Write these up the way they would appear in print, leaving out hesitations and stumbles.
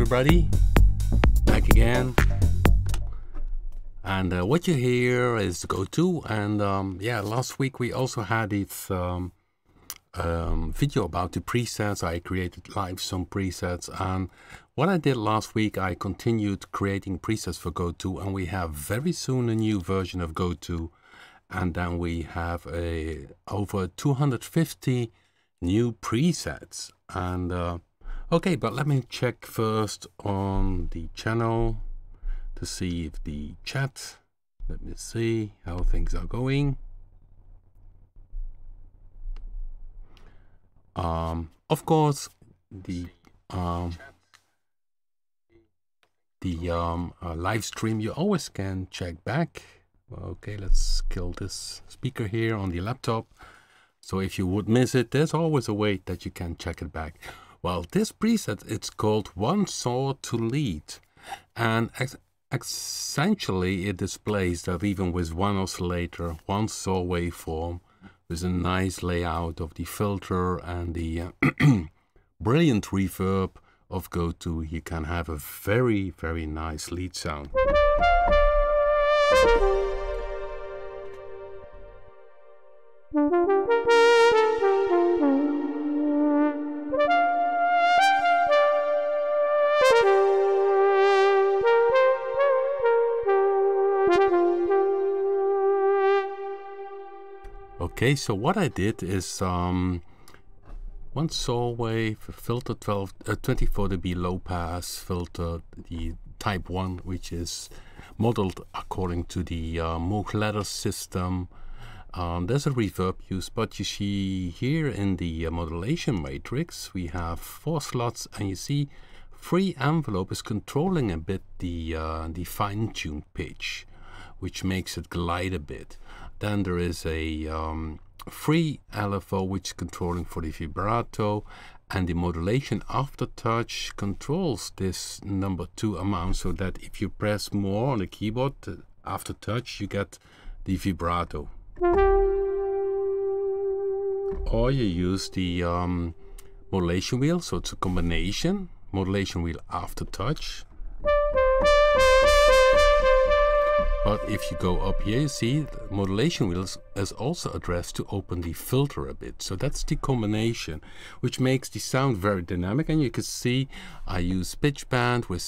everybody, back again. And what you hear is Go2. And yeah, last week we also had this video about the presets. I created live some presets, and what I did last week, I continued creating presets for Go2, and we have very soon a new version of Go2, and then we have over 250 new presets. And okay, but let me check first on the channel to see if the chat, let me see how things are going. Of course, the live stream you always can check back. Okay, let's kill this speaker here on the laptop. So if you would miss it, there's always a way that you can check it back. Well, this preset, it's called One Saw to Lead, and essentially it displays that even with one oscillator, one saw waveform, with a nice layout of the filter and the brilliant reverb of Go2, you can have a very, very nice lead sound. Okay, so what I did is one saw wave filter 24 dB low pass filter, the type 1, which is modeled according to the Moog ladder system. There's a reverb used, but you see here in the modulation matrix we have 4 slots, and you see free envelope is controlling a bit the fine-tuned pitch, which makes it glide a bit. Then there is a free LFO, which is controlling for the vibrato, and the modulation aftertouch controls this number 2 amount, so that if you press more on the keyboard aftertouch, you get the vibrato. Or you use the modulation wheel, so it's a combination modulation wheel aftertouch. But if you go up here, you see the modulation wheel is also addressed to open the filter a bit. So that's the combination, which makes the sound very dynamic. And you can see I use pitch band with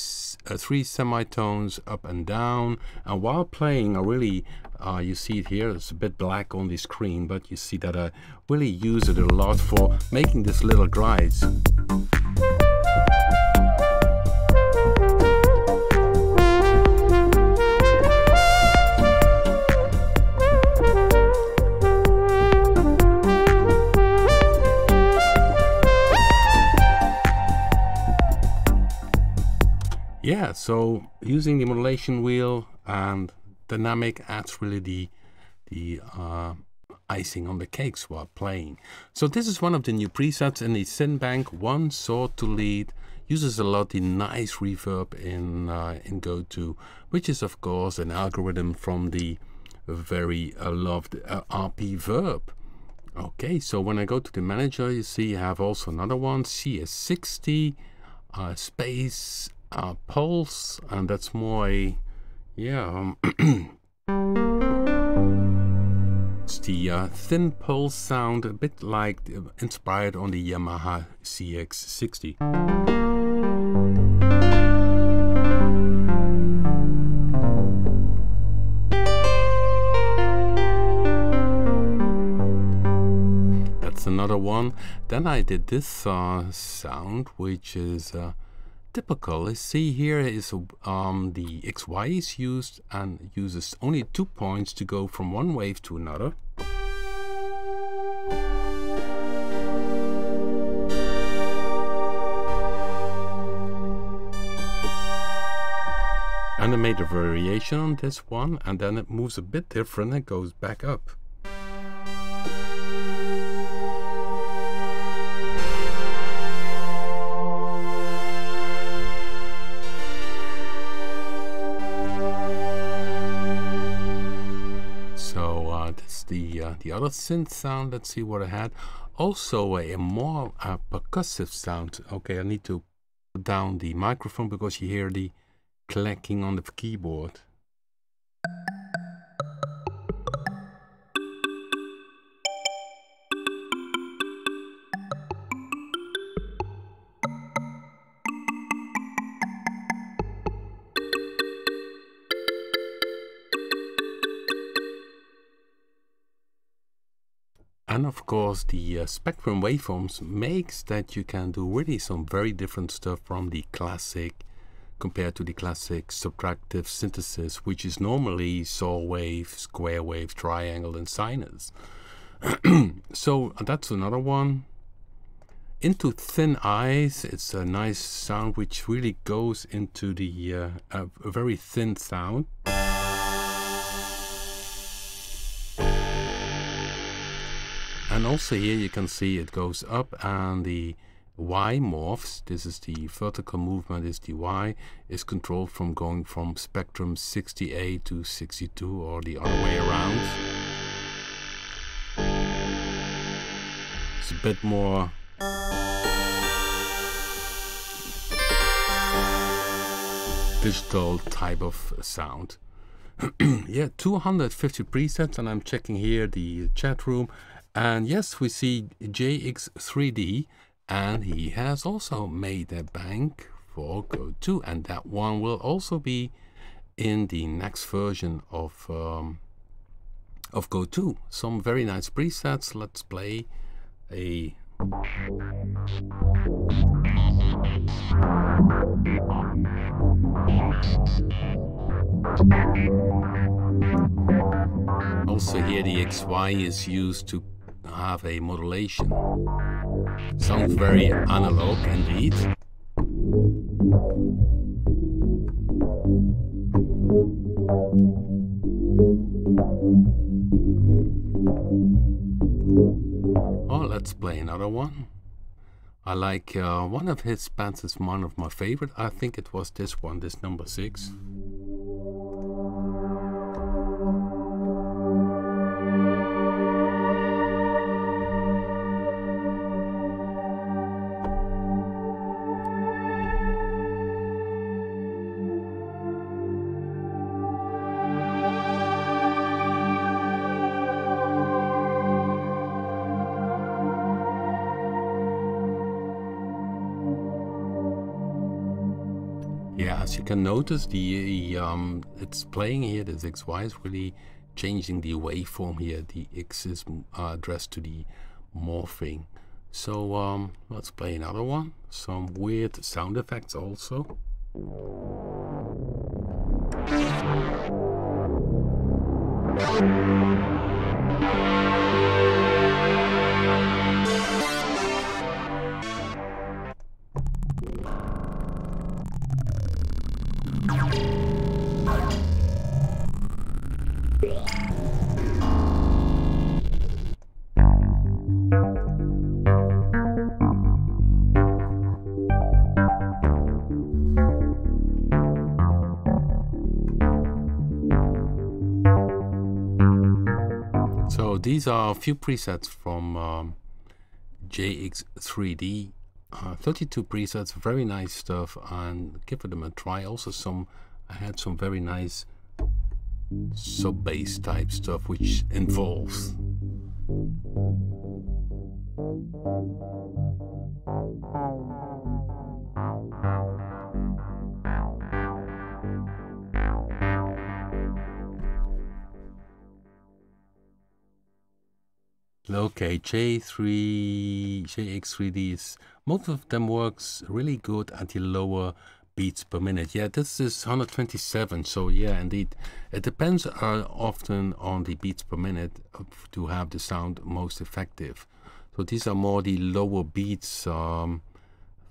3 semitones up and down. And while playing, I really, you see it here, it's a bit black on the screen, but you see that I really use it a lot for making this little glides. Yeah, so using the modulation wheel and dynamic adds really the icing on the cakes while playing. So this is one of the new presets in the Synbank. One Saw to Lead uses a lot the nice reverb in Go2, which is of course an algorithm from the very loved RP verb. Okay, so when I go to the manager, you see I have also another one, CS60 space pulse, and that's more a, yeah, it's the thin pulse sound, a bit like inspired on the Yamaha CX60. That's another one. Then I did this sound, which is typical. See here is the XY is used and uses only 2 points to go from one wave to another. And I made a variation on this one, and then it moves a bit different and goes back up. The other synth sound. Let's see what I had. Also a more percussive sound. Okay, I need to down the microphone because you hear the clacking on the keyboard. And of course the spectrum waveforms makes that you can do really some very different stuff from the classic, compared to the classic subtractive synthesis, which is normally saw wave, square wave, triangle and sinus. So that's another one. Into Thin Ice, it's a nice sound which really goes into the a very thin sound. And also here you can see it goes up and the Y morphs. This is the vertical movement, is the Y, is controlled from going from spectrum 68 to 62 or the other way around. It's a bit more digital type of sound. Yeah, 250 presets, and I'm checking here the chat room. And yes, we see JX3D, and he has also made a bank for Go2, and that one will also be in the next version of Go2. Some very nice presets. Let's play a also here the XY is used to have a modulation. Sounds very analog indeed. Oh, let's play another one. I like one of his bands is one of my favorite. I think it was this one, this number 6. Yeah, as you can notice, the it's playing here. The XY is really changing the waveform here. The X is addressed to the morphing. So let's play another one. Some weird sound effects also. So these are a few presets from JX3D. 32 presets, very nice stuff, and give them a try. Also I had some very nice sub-bass type stuff which involves. Okay, JX3D is, most of them works really good at the lower beats per minute. Yeah, this is 127, so yeah, indeed, it depends often on the beats per minute to have the sound most effective. So these are more the lower beats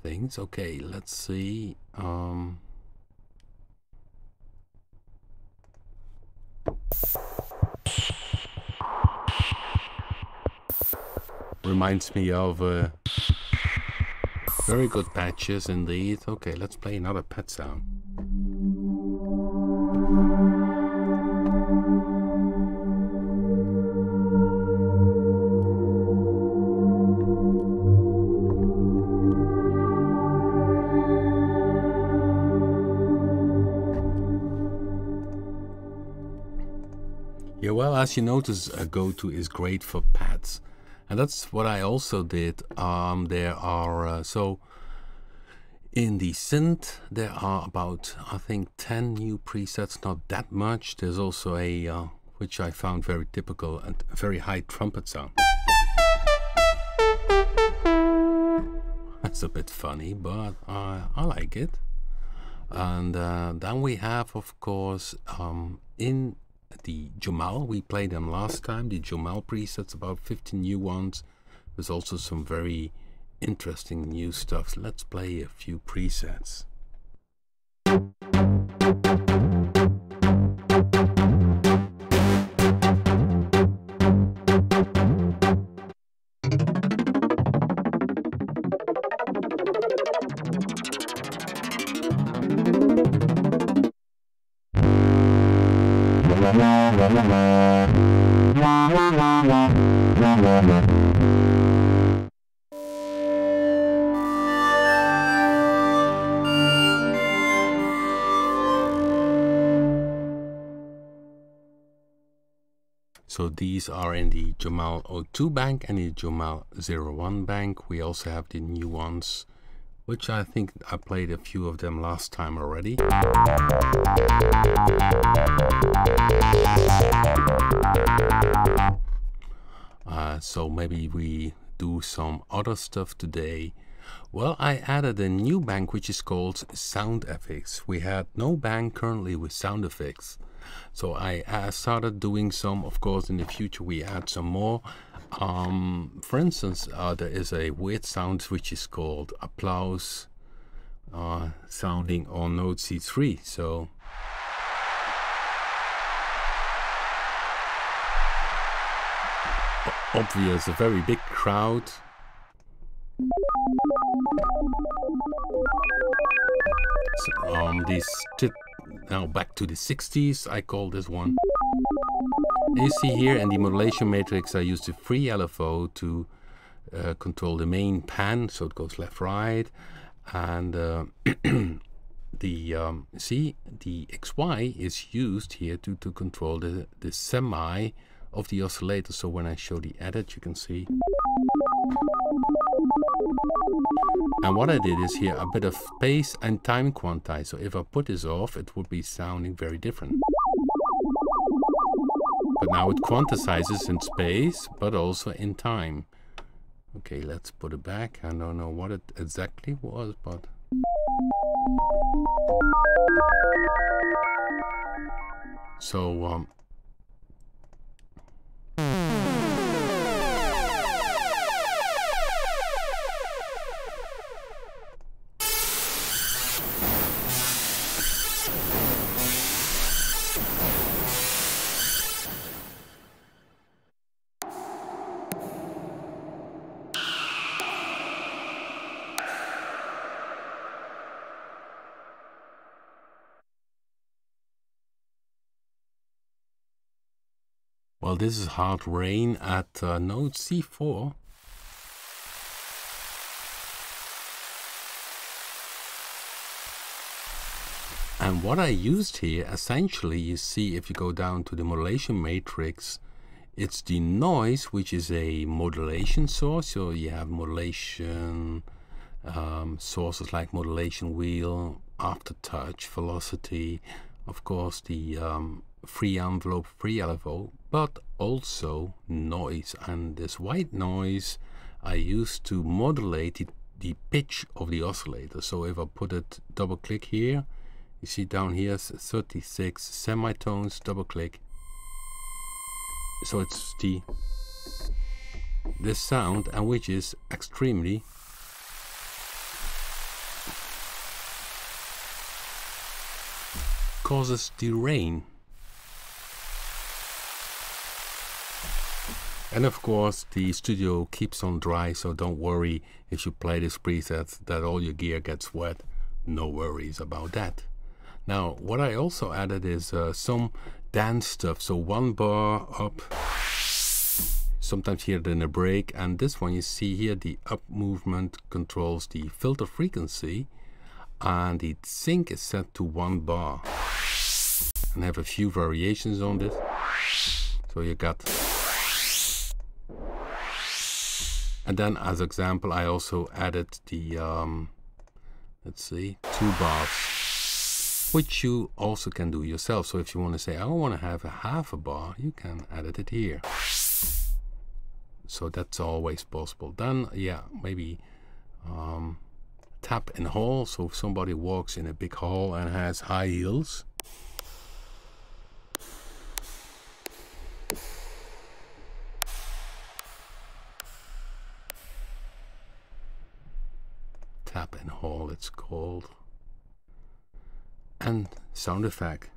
things. Okay, let's see. Reminds me of very good patches indeed. Okay, let's play another pet sound. as you notice, Go2 is great for pads. And that's what I also did. There are, so in the synth, there are about, I think, 10 new presets, not that much. There's also a, which I found very typical, and very high trumpet sound. That's a bit funny, but I like it. And then we have, of course, in the Jamal, we played them last time, the Jamal presets, about 15 new ones. There's also some very interesting new stuff. So let's play a few presets. So these are in the Jamal 02 bank and the Jamal 01 bank. We also have the new ones, which I think I played a few of them last time already. So maybe we do some other stuff today. Well, I added a new bank which is called Sound Effects. We had no bank currently with sound effects. So I started doing some. Of course, in the future we add some more. For instance, there is a weird sound which is called applause, sounding on note C3. So obvious, a very big crowd. So, now back to the 60s, I call this one. You see here in the modulation matrix, I use the free LFO to control the main pan, so it goes left, right, and see, the XY is used here to control the semi of the oscillator. So when I show the edit, you can see. And what I did is here a bit of space and time quantize. So if I put this off, it would be sounding very different. But now it quantizes in space, but also in time. Okay, let's put it back. I don't know what it exactly was, but... So, well, this is hard rain at note C4. And what I used here, essentially, you see, if you go down to the modulation matrix, it's the noise, which is a modulation source. So you have modulation sources like Modulation Wheel, Aftertouch, Velocity, of course the free envelope, free LFO, but also noise. And this white noise I use to modulate the pitch of the oscillator. So if I put it, double click here, you see down here 36 semitones, double click. So it's this sound, and which is extremely causes the rain. And of course the studio keeps on dry, so don't worry if you play this preset that all your gear gets wet. No worries about that. Now what I also added is some dance stuff. So one bar up, sometimes here then a break, and this one you see here, the up movement controls the filter frequency, and the sync is set to 1 bar. And I have a few variations on this. So you got, and then as example I also added the let's see, 2 bars, which you also can do yourself. So if you want to say I want to have a half a bar, you can edit it here. So that's always possible. Then yeah, maybe tap in hall. So if somebody walks in a big hall and has high heels, tap in hall it's called, and sound effect.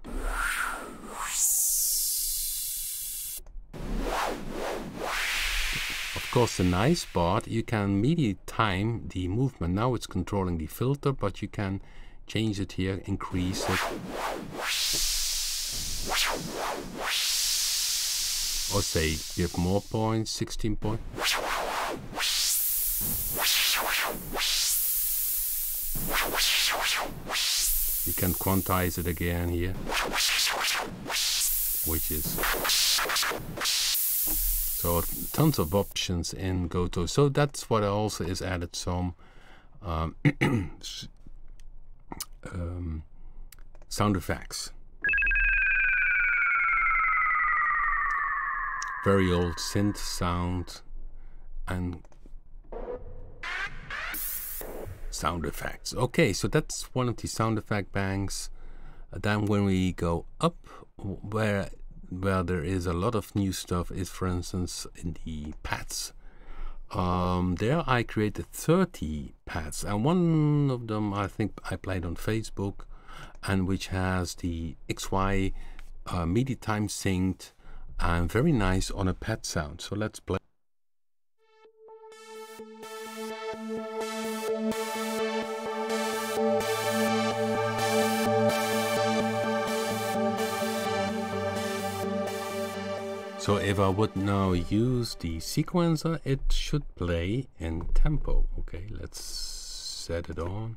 Of course, the nice part, you can immediately time the movement. Now it's controlling the filter, but you can change it here, increase it, or say give more points, 16 points. You can quantize it again here, which is so tons of options in Go2. So that's what also is added some sound effects. Very old synth sound and sound effects. Okay, so that's one of the sound effect banks. Then when we go up, where there is a lot of new stuff is, for instance, in the pads. There I created 30 pads, and one of them I think I played on Facebook, and which has the XY MIDI time synced and very nice on a pad sound. So let's play. So if I would now use the sequencer, it should play in tempo. Okay, let's set it on.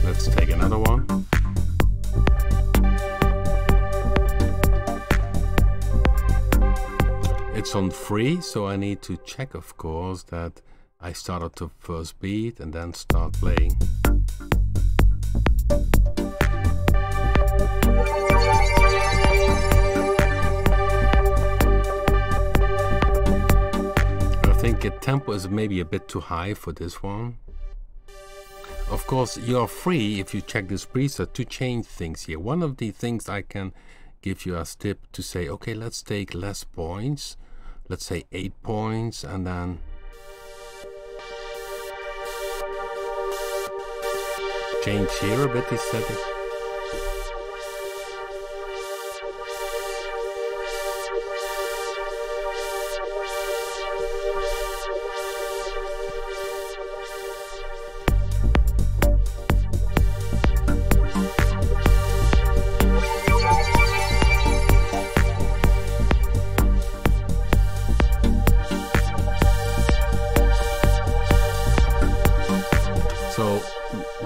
Let's take another one. It's on free, so I need to check, of course, that I started the first beat and then start playing. I think the tempo is maybe a bit too high for this one. Of course, you're free if you check this preset to change things here. One of the things I can give you as tip to say, okay, let's take less points. Let's say 8 points, and then change here a bit the setting.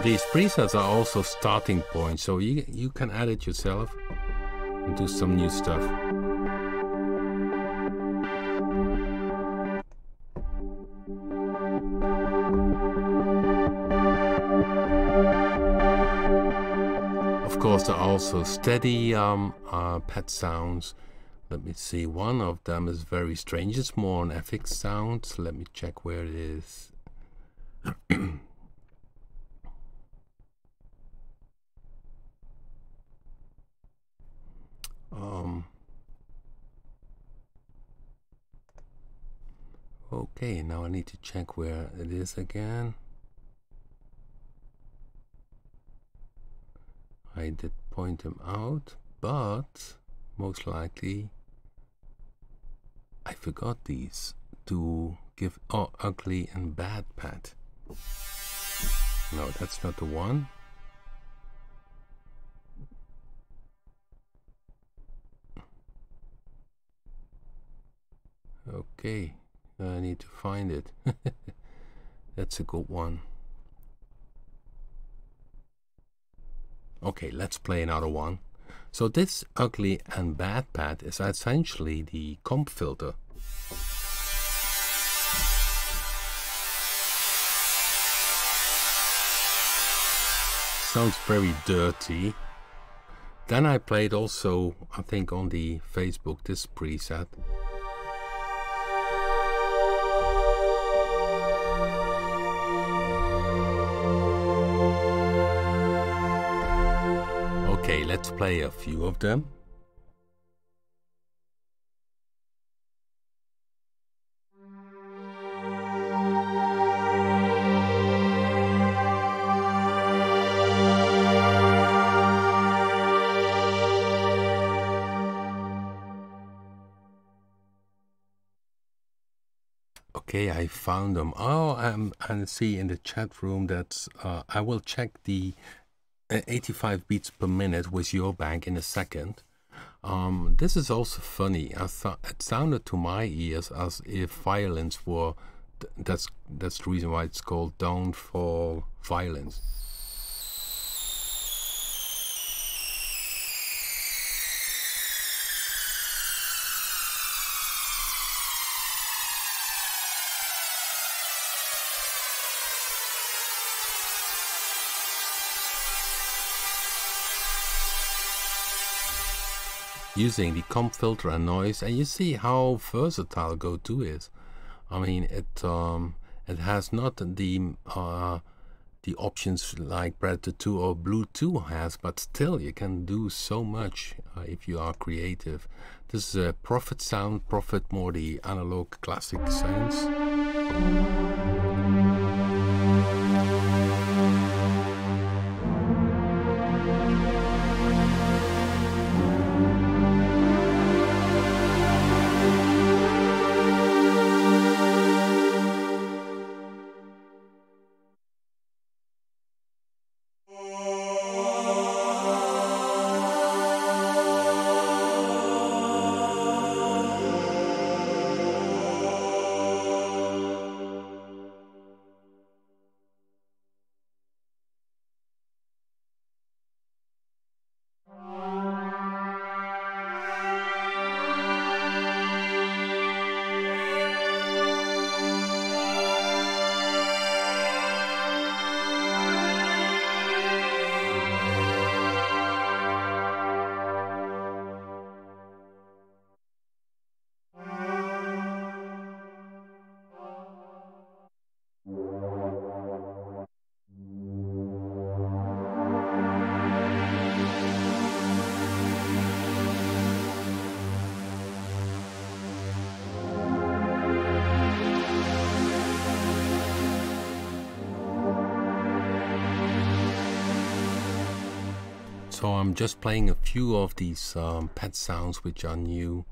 These presets are also starting points, so you can add it yourself and do some new stuff. Of course, there are also steady pad sounds. Let me see, one of them is very strange. It's more an FX sound. So let me check where it is. Okay, now I need to check where it is again. I did point them out, but most likely I forgot these to give ugly and bad pad. No, that's not the one. Okay, I need to find it. That's a good one. Okay, let's play another one. So this ugly and bad pad is essentially the comp filter. Sounds very dirty. Then I played also, I think on the Facebook, this preset. Okay, let's play a few of them. Okay, I found them. Oh, I see in the chat room that I will check the 85 beats per minute with your bank in a second. This is also funny. I thought it sounded to my ears as if violins were. That's the reason why it's called down for violins. Using the comp filter and noise, and you see how versatile Go2 is. I mean, it has not the options like Predator 2 or Blue 2 has, but still you can do so much if you are creative. This is a Prophet sound, Prophet more the analog classic sounds. So I'm just playing a few of these pet sounds which are new.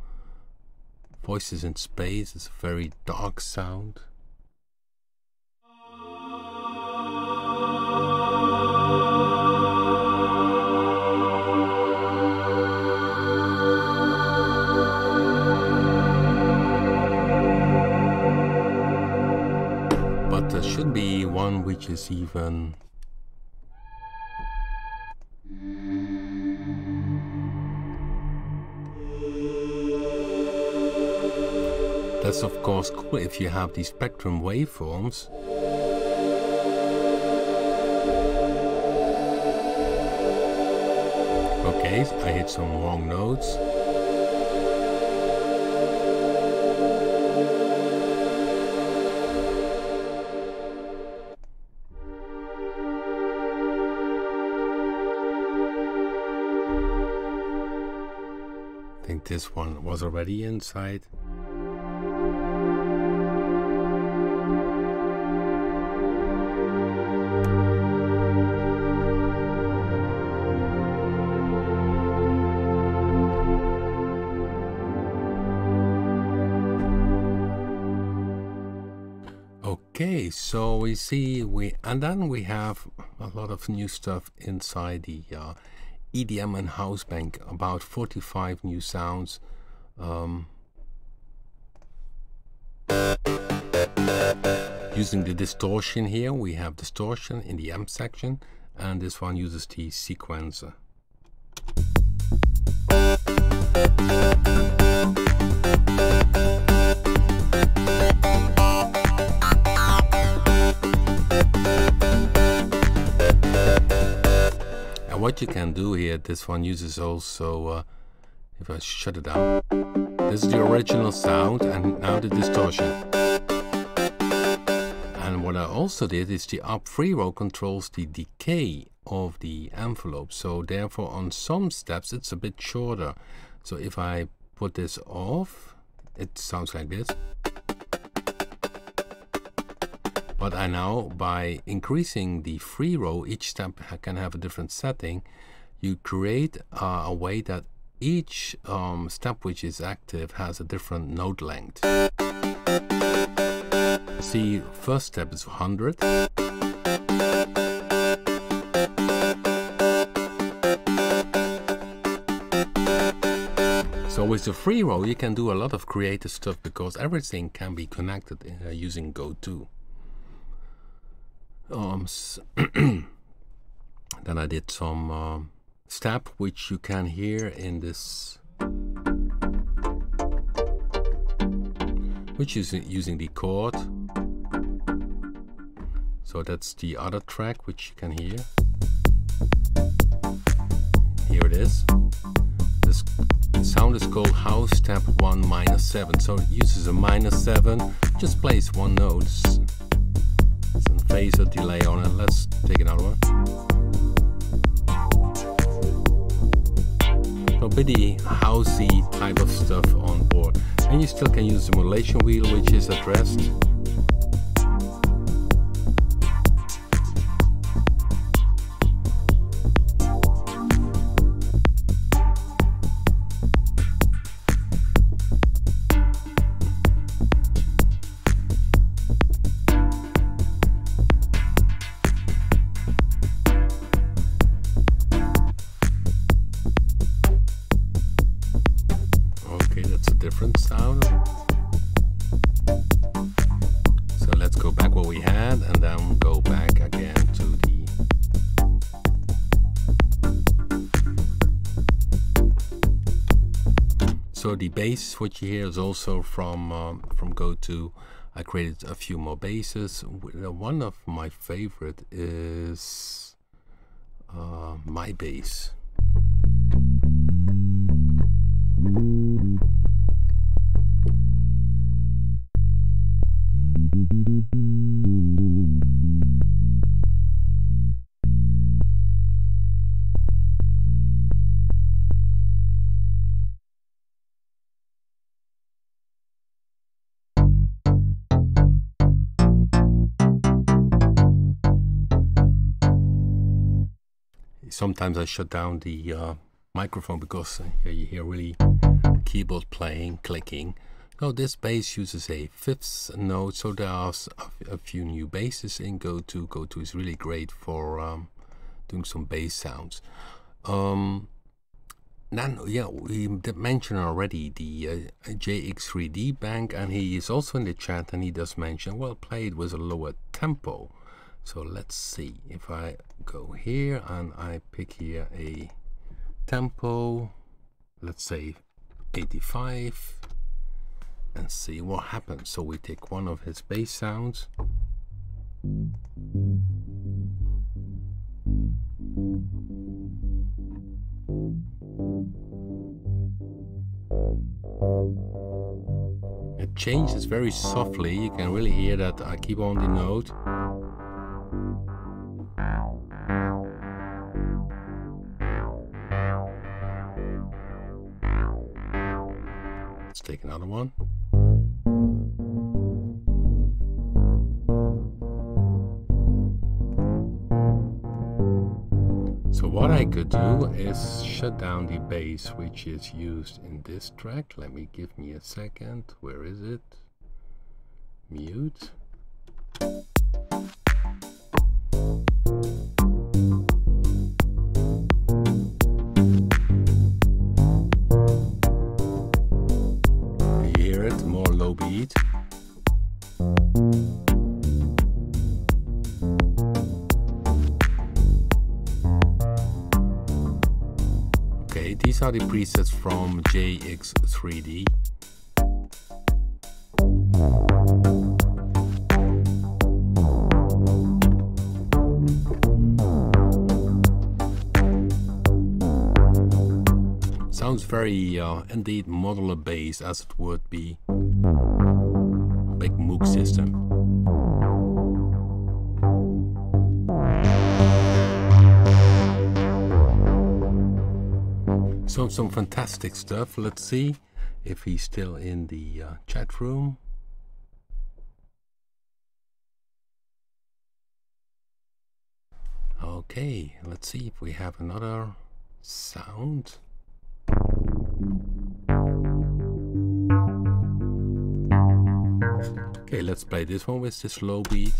Voices in Space is a very dark sound. But there should be one which is even that's of course cool if you have these spectrum waveforms. Okay, I hit some wrong notes. I think this one was already inside. Okay, so we see and then we have a lot of new stuff inside the EDM and house bank, about 45 new sounds. Using the distortion here, we have distortion in the M section, and this one uses the sequencer. And what you can do here, this one uses also, if I shut it down, this is the original sound and now the distortion. And what I also did is the up free row controls the decay of the envelope. So therefore on some steps it's a bit shorter. So if I put this off, it sounds like this. But I now, by increasing the free row, each step can have a different setting. You create a way that each step which is active has a different note length. See, first step is 100. So with the free row you can do a lot of creative stuff because everything can be connected using Go2. Then I did some step which you can hear in this, which is using the chord. So that's the other track which you can hear. Here it is. This sound is called house step 1 -7. So it uses a -7, just plays one note. It's a phaser delay on it. Let's take another one. So pretty housey type of stuff on board. And you still can use the Modulation Wheel, which is addressed. Different sound. So let's go back what we had and then go back again to the so the bass which you hear is also from Go2. I created a few more basses. One of my favorite is my bass. Sometimes I shut down the microphone because you hear really keyboard playing, clicking. Now this bass uses a 5th note, so there are a few new basses in Go2. Go2 is really great for doing some bass sounds. Then, yeah, we did mention already the JX3D bank, and he is also in the chat, and he does mention, well, play it with a lower tempo. So let's see if I go here and I pick here a tempo, let's say 85, and see what happens. So we take one of his bass sounds. It changes very softly. You can really hear that I keep on the note. Let's take another one. So what I could do is shut down the bass which is used in this track. Give me a second. Where is it? Mute. You hear it, more low beat. Okay, these are the presets from Jegs 3D. Sounds very indeed modular based, as it would be big Moog system. So some fantastic stuff. Let's see if he's still in the chat room. Okay, let's see if we have another sound. Okay, let's play this one with the slow beat.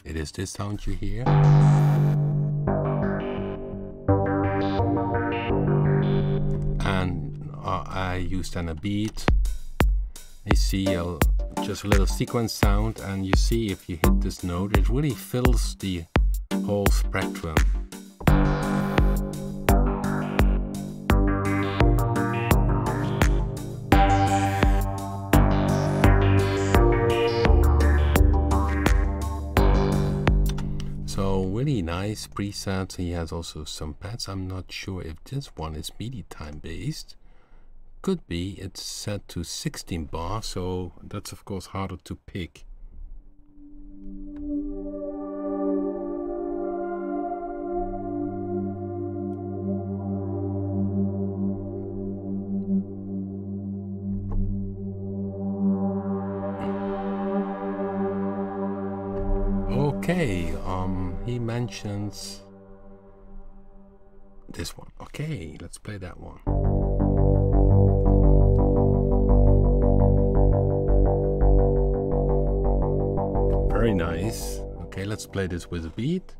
It is this sound you hear. And I used then a beat. You see just a little sequence sound, and you see if you hit this note, it really fills the whole spectrum. So really nice presets. He has also some pads. I'm not sure if this one is MIDI time based. Could be. It's set to 16 bar, so that's of course harder to pick. Okay, he mentions this one. Okay, let's play that one. Very nice. Okay, let's play this with a beat.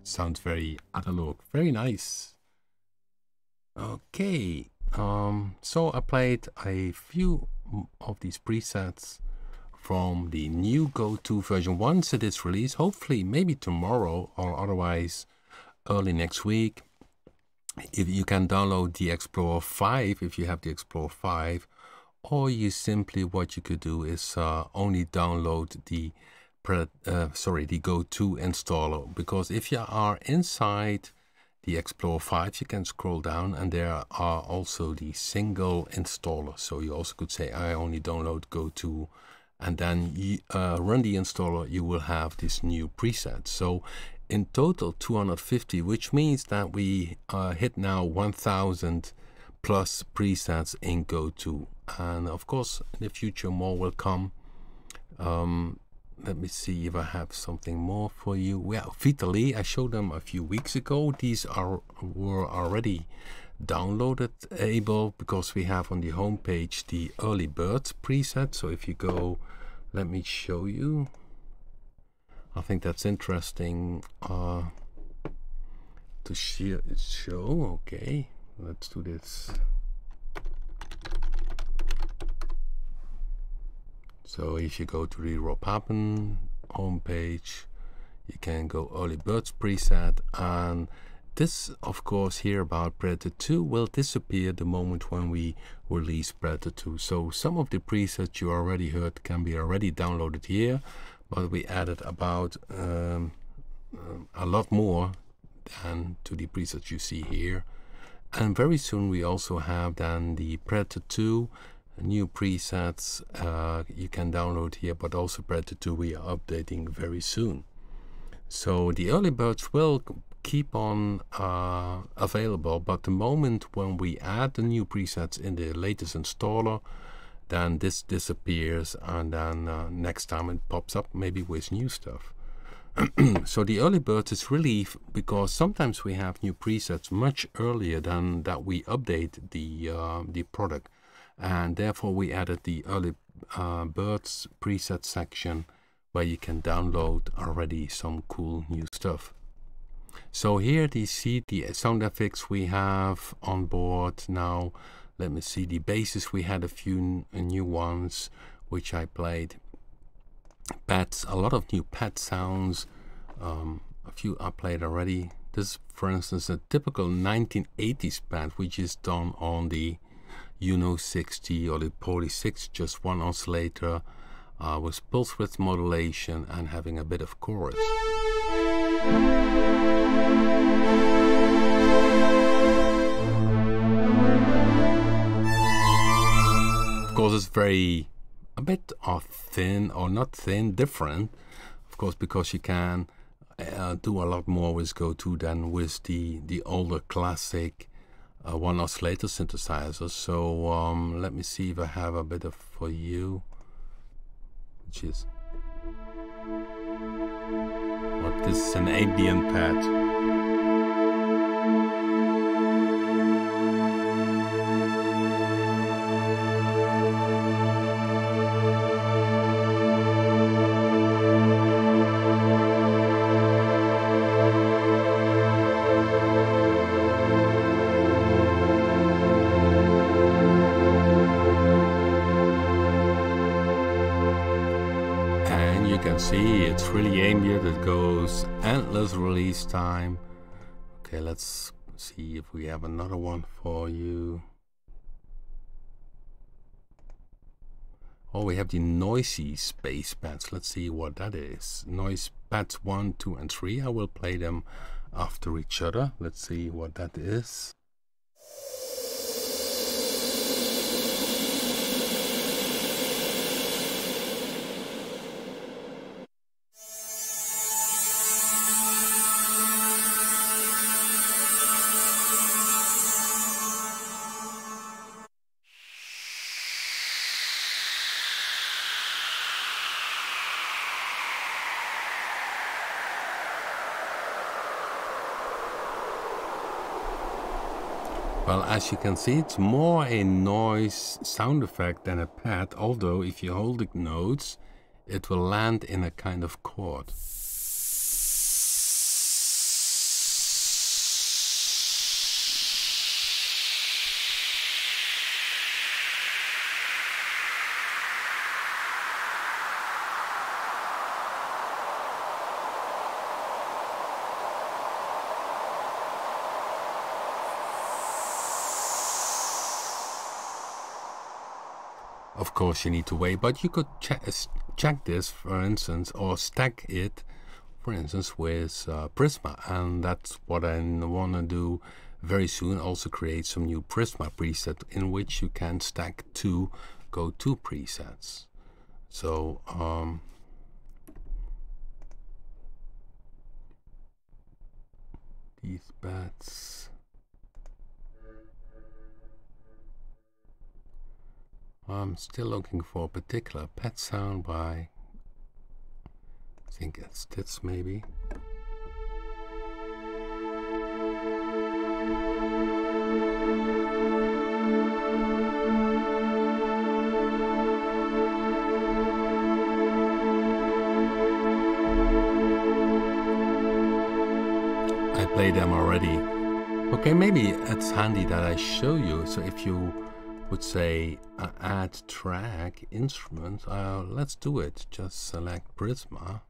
Sounds very analog, very nice. Okay, so I played a few of these presets from the new Go2 version once it is released, hopefully maybe tomorrow or otherwise early next week. If you can download the Explorer 5 if you have the Explorer 5, or you simply, what you could do is only download the the Go2 installer, because if you are inside the Explorer 5 you can scroll down and there are also the single installer. So you also could say I only download Go2, and then you run the installer, you will have this new preset. So in total 250, which means that we hit now 1000 plus presets in Go2, and of course in the future more will come. Let me see if I have something more for you. Well, Vitally, I showed them a few weeks ago. These were already downloaded able, because we have on the home page the early birds preset. So if you go, let me show you. I think that's interesting to show. Okay, let's do this. So if you go to the Rob Happen homepage, you can go early birds preset, and this of course here about Predator 2 will disappear the moment when we release Predator 2. So some of the presets you already heard can be already downloaded here, but we added about a lot more than to the presets you see here. And very soon we also have then the Predator 2 new presets you can download here, but also Predator 2 we are updating very soon. So the early birds will keep on available, but the moment when we add the new presets in the latest installer, then this disappears, and then next time it pops up maybe with new stuff. So the early birds is really because sometimes we have new presets much earlier than that we update the product, and therefore we added the early birds preset section where you can download already some cool new stuff. So here you see the sound effects we have on board now. Let me see the basses. We had a few new ones which I played. Pads, a lot of new pad sounds. A few I played already. This, for instance, a typical 1980s pad which is done on the Uno 60 or the Poly 6, just one oscillator with pulse width modulation and having a bit of chorus. Of course, it's a bit of thin, or not thin, different, of course, because you can do a lot more with Go2 than with the older classic one oscillator synthesizer. So let me see if I have a bit of for you, which is what, this is an ambient pad. See, it's really ambient. It goes endless release time. Okay, let's see if we have another one for you. Oh, we have the noisy space pads. Let's see what that is. Noise pads 1, 2, and 3. I will play them after each other. Let's see what that is. Well, as you can see, it's more a noise sound effect than a pad, although if you hold the notes, it will land in a kind of chord. Of course, you need to wait, but you could check this, for instance, or stack it, for instance, with Prisma, and that's what I want to do very soon. Also create some new Prisma preset in which you can stack 2 Go2 presets. So these bats. I'm still looking for a particular pet sound by, I think it's this maybe. I played them already. Okay, maybe it's handy that I show you. So if you would say add track instrument, let's do it. Just select Prisma,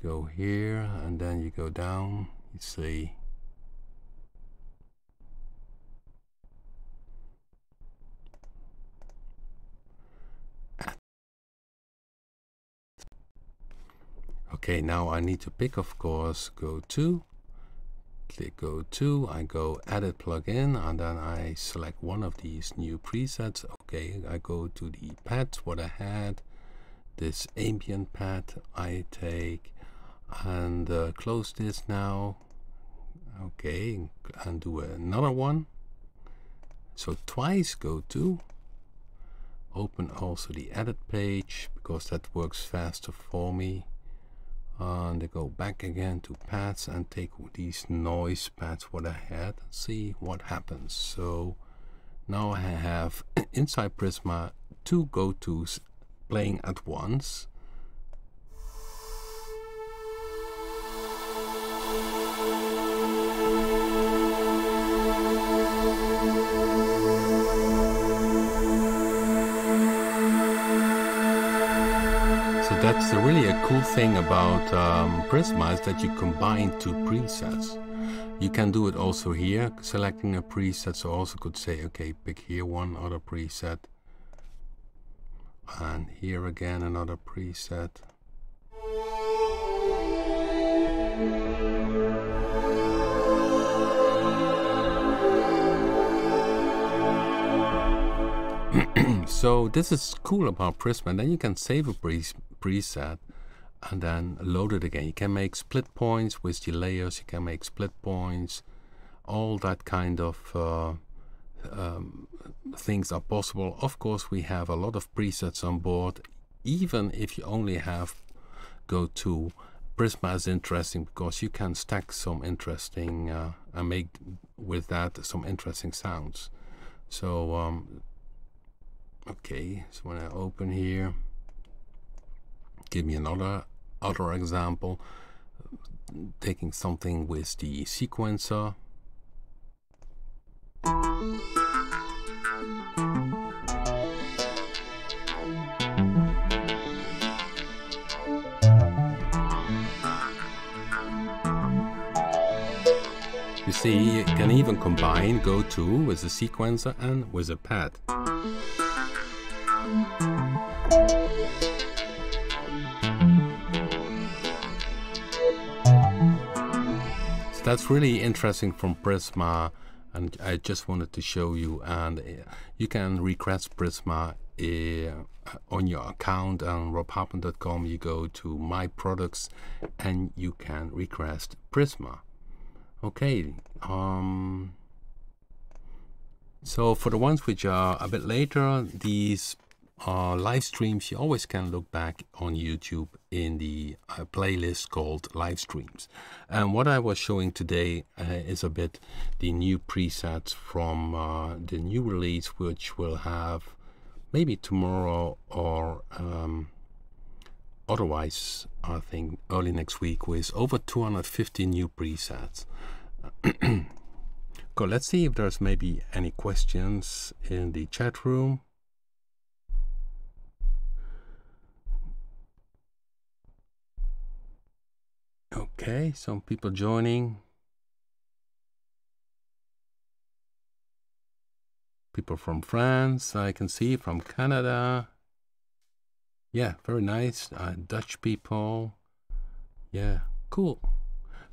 go here, and then you go down, you see okay, now I need to pick, of course, Go2, click Go2, I go Edit Plugin, and then I select one of these new presets. Okay, I go to the pads, what I had, this ambient pad I take, and close this now. Okay, and do another one. So twice Go2. Open also the edit page, because that works faster for me. And I go back again to pads and take these noise pads what I had and see what happens. So now I have inside Prisma 2 Go2s playing at once. That's really a cool thing about Prisma, is that you combine two presets. You can do it also here, selecting a preset. So also could say, okay, pick here one other preset, and here again another preset. So this is cool about Prisma, and then you can save a preset and then load it again. You can make split points with the layers, you can make split points, all that kind of things are possible. Of course, we have a lot of presets on board. Even if you only have Go2, Prisma is interesting because you can stack some interesting and make with that some interesting sounds. So okay, so when I open here, give me another example, taking something with the sequencer. You see, you can even combine Go2 with a sequencer and with a pad. So that's really interesting from Prisma, and I just wanted to show you. And you can request Prisma on your account on robhartman.com. You go to My Products and you can request Prisma. Okay, so for the ones which are a bit later, these live streams, you always can look back on YouTube in the playlist called live streams. And what I was showing today is a bit the new presets from the new release, which we'll have maybe tomorrow or otherwise, I think early next week, with over 250 new presets. Go, let's see if there's maybe any questions in the chat room. Okay, some people joining. People from France, I can see, from Canada. Yeah, very nice. Dutch people. Yeah, cool.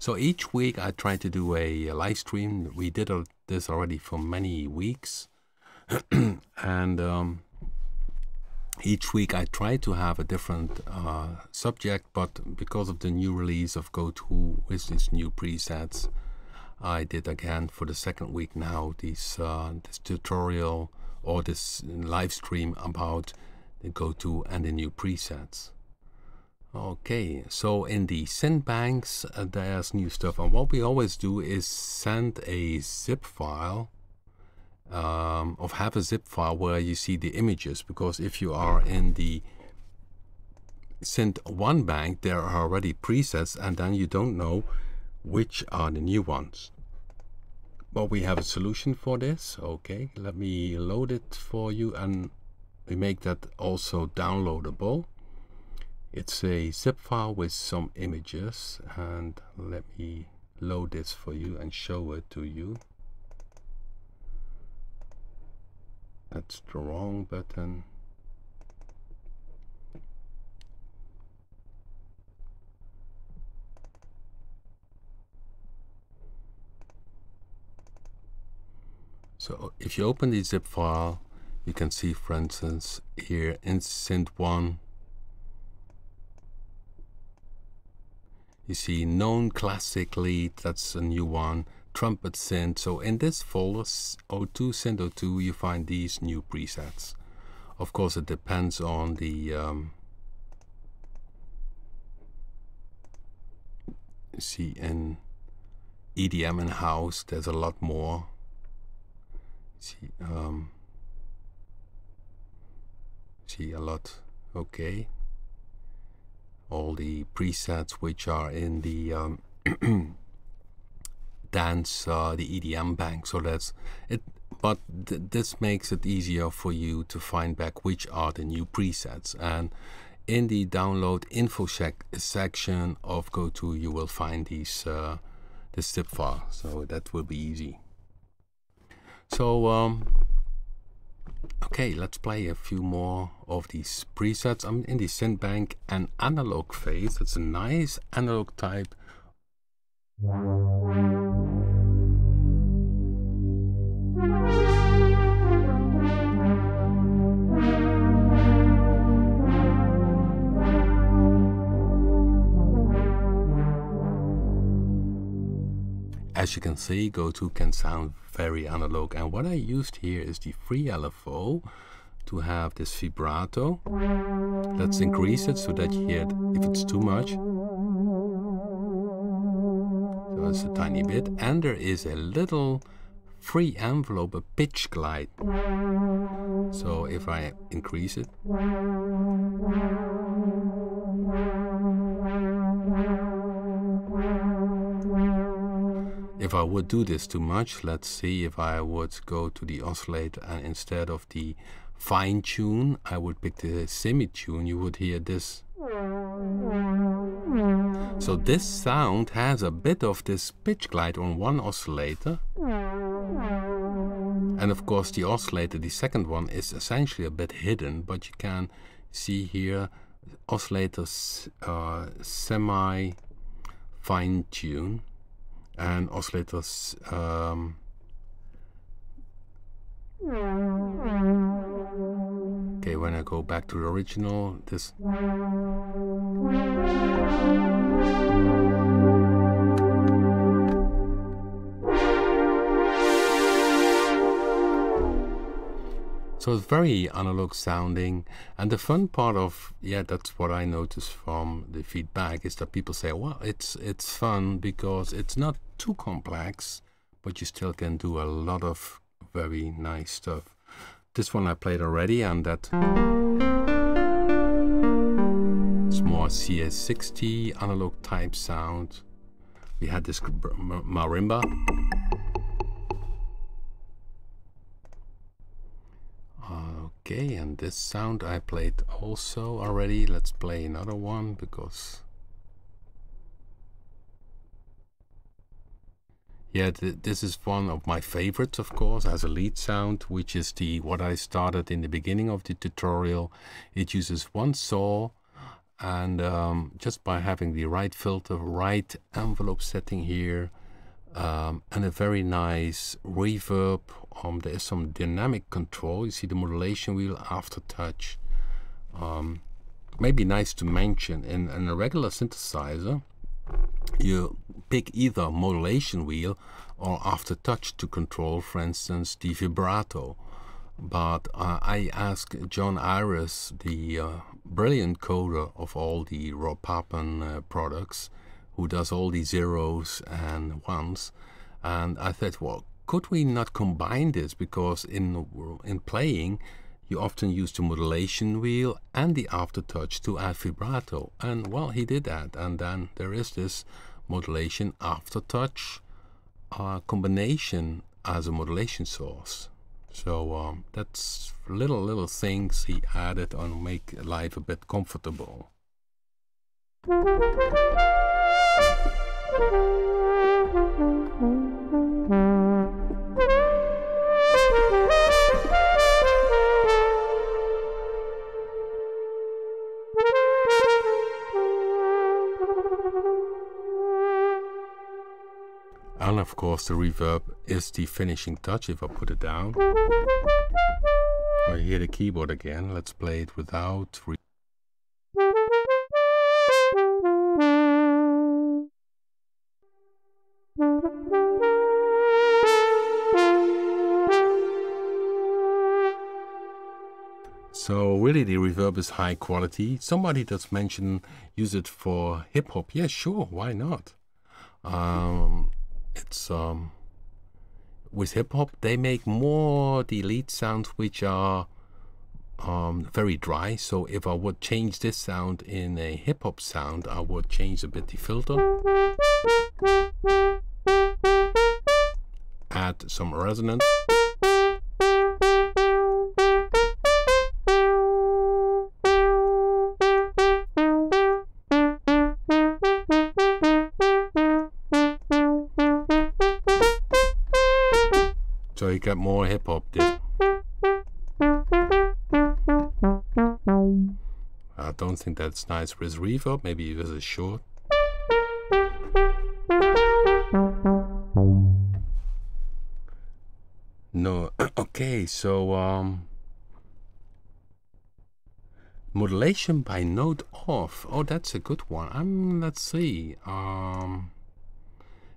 So each week I try to do a live stream. We did this already for many weeks. And each week I try to have a different subject, but because of the new release of Go2 with these new presets, I did again for the second week now this tutorial or this live stream about the Go2 and the new presets. Okay, so in the synth banks there's new stuff, and what we always do is send a zip file have a zip file where you see the images, because if you are in the synth 1 bank, there are already presets and then you don't know which are the new ones. But we have a solution for this. Okay, let me load it for you, and we make that also downloadable. It's a zip file with some images, and let me load this for you and show it to you. That's the wrong button. So if you open the zip file, you can see, for instance, here in synth 1, you see known classic lead, that's a new one, trumpet synth. So in this folder, O2, synth O2, you find these new presets. Of course, it depends on the you see, in EDM and house, there's a lot more. See, see a lot. Okay, all the presets which are in the dance, the EDM bank. So that's it. But this makes it easier for you to find back which are the new presets. And in the download info section of Go2, you will find these this zip file. So that will be easy. So okay, let's play a few more of these presets. I'm in the synth bank and analog phase. It's a nice analog type. As you can see, Go2 can sound very analog, and what I used here is the free LFO to have this vibrato. Let's increase it so that you hear it if it's too much. So it's a tiny bit, and there is a little free envelope, a pitch glide. So if I increase it, if I would do this too much, let's see, if I would go to the oscillator and instead of the fine tune, I would pick the semi-tune, you would hear this. So this sound has a bit of this pitch glide on one oscillator. And of course the oscillator, the second one, is essentially a bit hidden, but you can see here oscillators semi fine tune and oscillators okay, when I go back to the original, this so it's very analog sounding, and the fun part of, yeah, that's what I noticed from the feedback, is that people say, well, it's fun because it's not too complex, but you still can do a lot of very nice stuff. This one I played already, and that it's more CS60 analog type sound. We had this marimba. Okay, and this sound I played also already. Let's play another one because yeah, this is one of my favorites, of course, as a lead sound, which is the what I started in the beginning of the tutorial. It uses one saw, and just by having the right filter, right envelope setting here, and a very nice reverb. There is some dynamic control. You see the modulation wheel, aftertouch. Maybe nice to mention, in a regular synthesizer, you pick either modulation wheel or aftertouch to control, for instance, the vibrato. But I asked John Iris, the brilliant coder of all the Rob Papen products, who does all the zeros and ones, and I thought, well, could we not combine this? Because in playing, you often use the modulation wheel and the aftertouch to add vibrato. And well, he did that. And then there is this modulation aftertouch combination as a modulation source. So that's little things he added on make life a bit comfortable. And of course the reverb is the finishing touch. If I put it down, I hear the keyboard again. Let's play it without reverb. So really the reverb is high quality. Somebody that's mentioned use it for hip hop. Yeah, sure, why not? It's with hip hop they make more the lead sounds which are very dry. So if I would change this sound in a hip hop sound, I would change a bit the filter, add some resonance. So you get more hip hop there. I don't think that's nice with reverb. Maybe it was a short. No, okay. So modulation by note off. Oh, that's a good one. Let's see.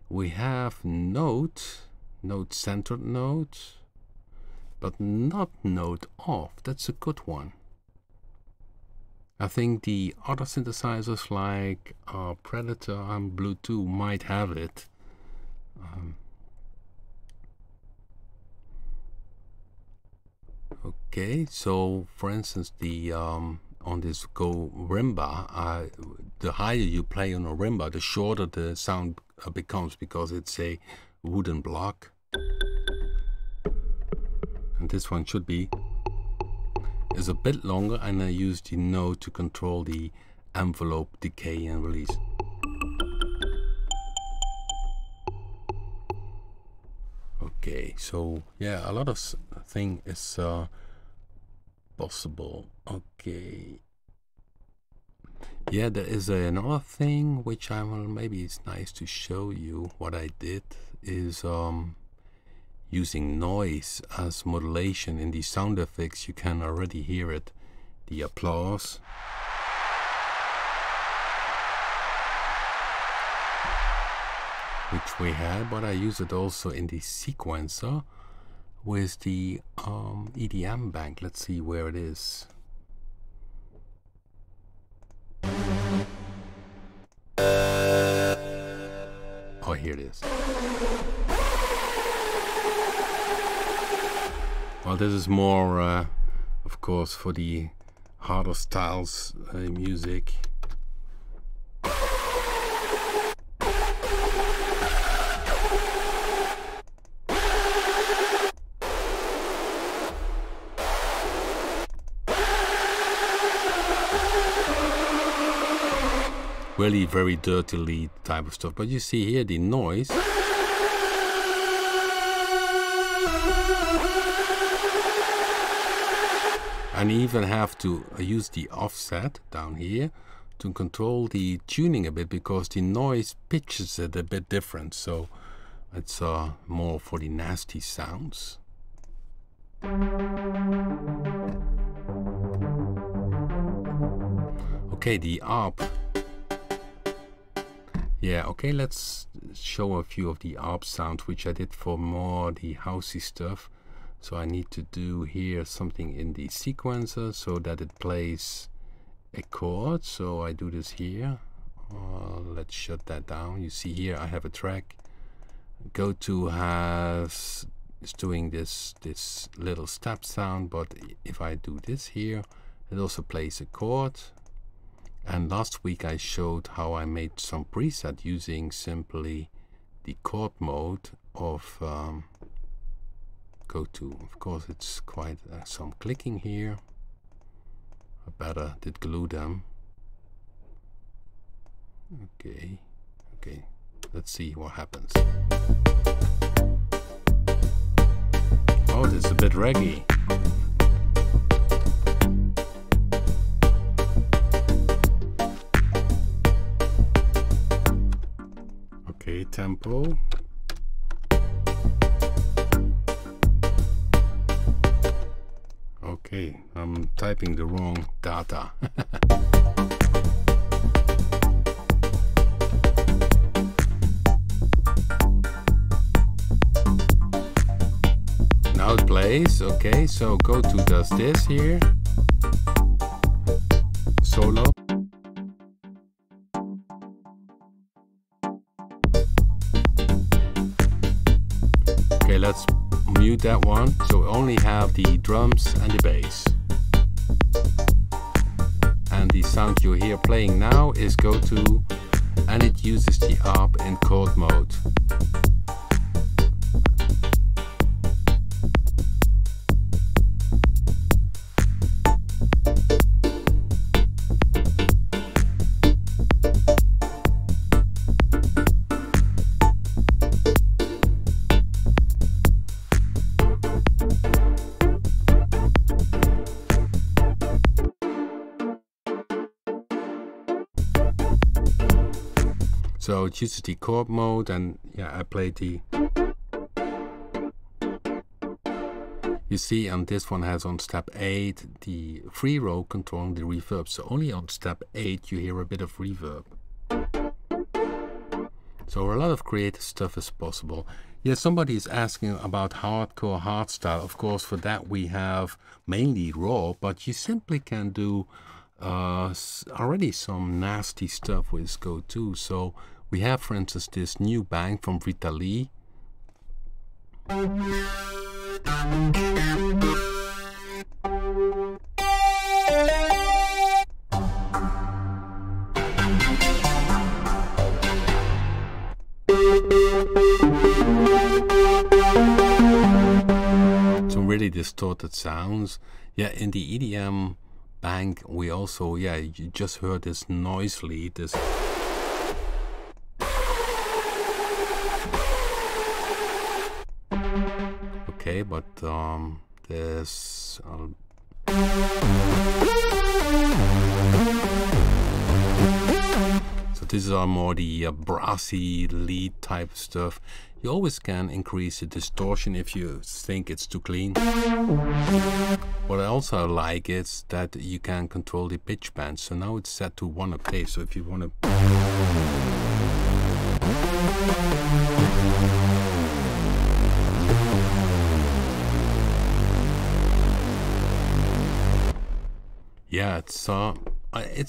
We have note centered note, but not note off. That's a good one. I think the other synthesizers like Predator and Bluetooth might have it. Okay, so for instance, the on this Go rimba, the higher you play on a rimba, the shorter the sound becomes, because it's a wooden block. And this one should be is a bit longer, and I use the note to control the envelope decay and release. Okay, so yeah, a lot of thing is possible. Okay, yeah, there is another thing which I will, maybe it's nice to show you. What I did is using noise as modulation in the sound effects. You can already hear it, the applause. Which we had, but I use it also in the sequencer with the EDM bank. Let's see where it is. Oh, here it is. Well, this is more, of course, for the harder styles music. Really very dirty lead type of stuff, but you see here the noise. And even have to use the offset down here to control the tuning a bit, because the noise pitches it a bit different. So it's more for the nasty sounds. Okay, the ARP. Yeah, okay, let's show a few of the ARP sounds which I did for more the housey stuff. So I need to do here something in the sequencer so that it plays a chord. So I do this here. Let's shut that down. You see here I have a track. Go2 is doing this little step sound, but if I do this here, it also plays a chord. And last week I showed how I made some preset using simply the chord mode of Go2. Of course, it's quite some clicking here. I better did glue them. Okay, let's see what happens. Oh, this is a bit reggae. Okay, tempo. Okay, I'm typing the wrong data. Now it plays. Okay, so Go2 does this here. Solo. Okay, let's mute that one, so we only have the drums and the bass. And the sound you hear playing now is Go2, and it uses the ARP in chord mode. So it uses the chord mode, and yeah, I played the... You see, on this one has on step 8 the free row controlling the reverb. So only on step 8 you hear a bit of reverb. So a lot of creative stuff is possible. Yeah, somebody is asking about hardcore hardstyle. Of course, for that we have mainly raw, but you simply can do already some nasty stuff with Go2. So we have, for instance, this new bang from Rita Lee. Some really distorted sounds. Yeah, in the EDM bang we also, yeah, you just heard this noisily, this okay, but this so these are more the brassy lead type stuff. You always can increase the distortion if you think it's too clean. What I also like is that you can control the pitch bend. So now it's set to 1 octave. So if you want to... Yeah, it's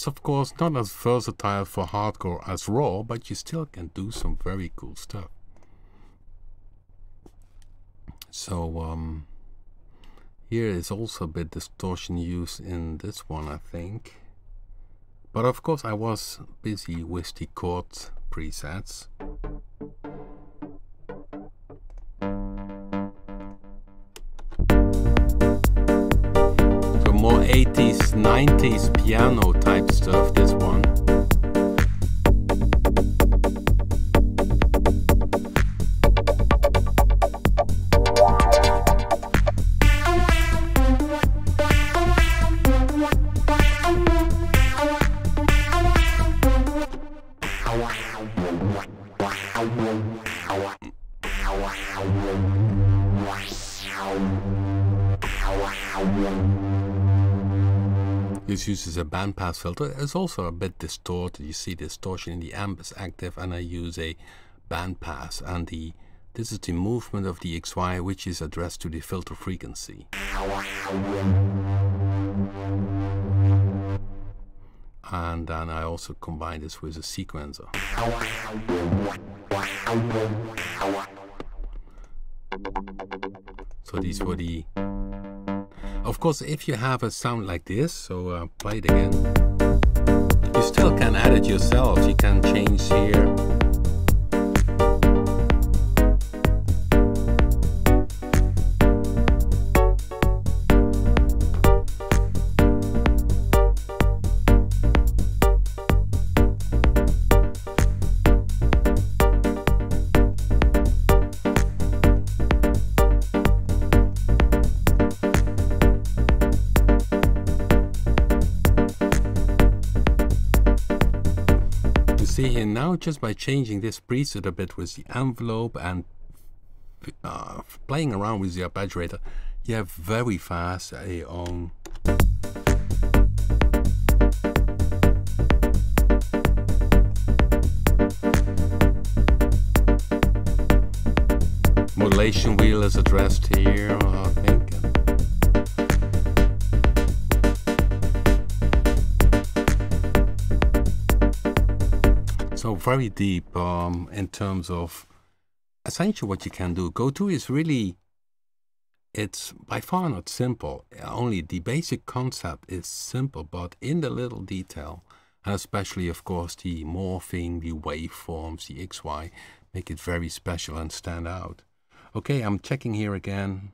of course not as versatile for hardcore as raw, but you still can do some very cool stuff. So here is also a bit distortion used in this one, I think. But of course I was busy with the chord presets. So more 80s, 90s piano type stuff, this one. This uses a bandpass filter. It's also a bit distorted. You see distortion in the amp is active, and I use a bandpass, and this is the movement of the XY, which is addressed to the filter frequency. And then I also combine this with a sequencer. So these were the... Of course, if you have a sound like this, so play it again, you still can add it yourself. You can change here. See here now, just by changing this preset a bit with the envelope and playing around with the arpeggiator, Yeah, very fast. Modulation wheel is addressed here, I think. So very deep in terms of essentially what you can do. Go2 is really, it's by far not simple. Only the basic concept is simple, but in the little detail, and especially of course the morphing, the waveforms, the XY, make it very special and stand out. Okay, I'm checking here again.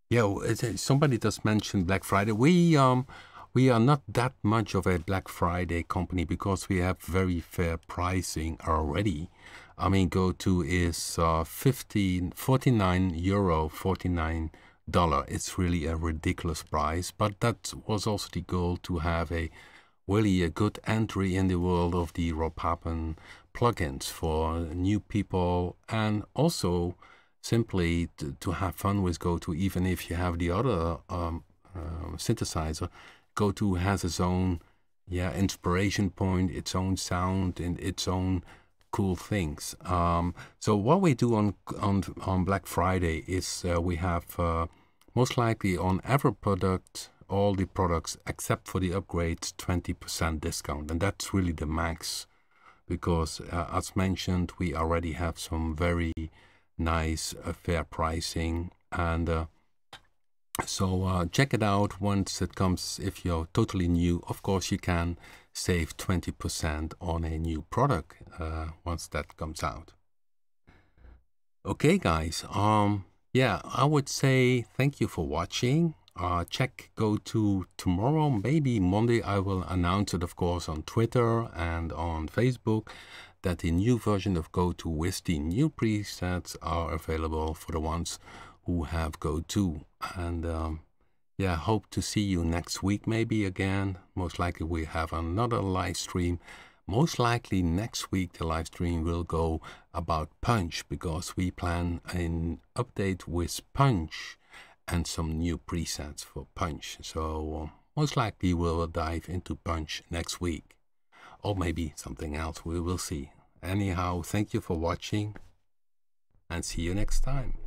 Yeah, somebody just mentioned Black Friday. We are not that much of a Black Friday company because we have very fair pricing already. I mean, Go2 is 49 euro, $49. It's really a ridiculous price, but that was also the goal, to have really a good entry in the world of the raw pattern plugins for new people, and also simply to have fun with Go2. Even if you have the other synthesizer, Go2 has its own inspiration point, its own sound, and its own cool things. So what we do on Black Friday is we have most likely on every product, all the products except for the upgrades, 20% discount, and that's really the max, because as mentioned, we already have some very nice fair pricing, and so check it out once it comes. If you're totally new, of course you can save 20% on a new product once that comes out. Okay guys, yeah, I would say thank you for watching. Check Go2 tomorrow, maybe Monday. I will announce it, of course, on Twitter and on Facebook, that the new version of Go2 with the new presets are available for the ones who have Go2. And yeah, hope to see you next week, maybe again. Most likely we have another live stream. Most likely next week the live stream will go about Punch, because we plan an update with Punch and some new presets for Punch. So most likely we will dive into Punch next week, or maybe something else. We will see. Anyhow, thank you for watching, and see you next time.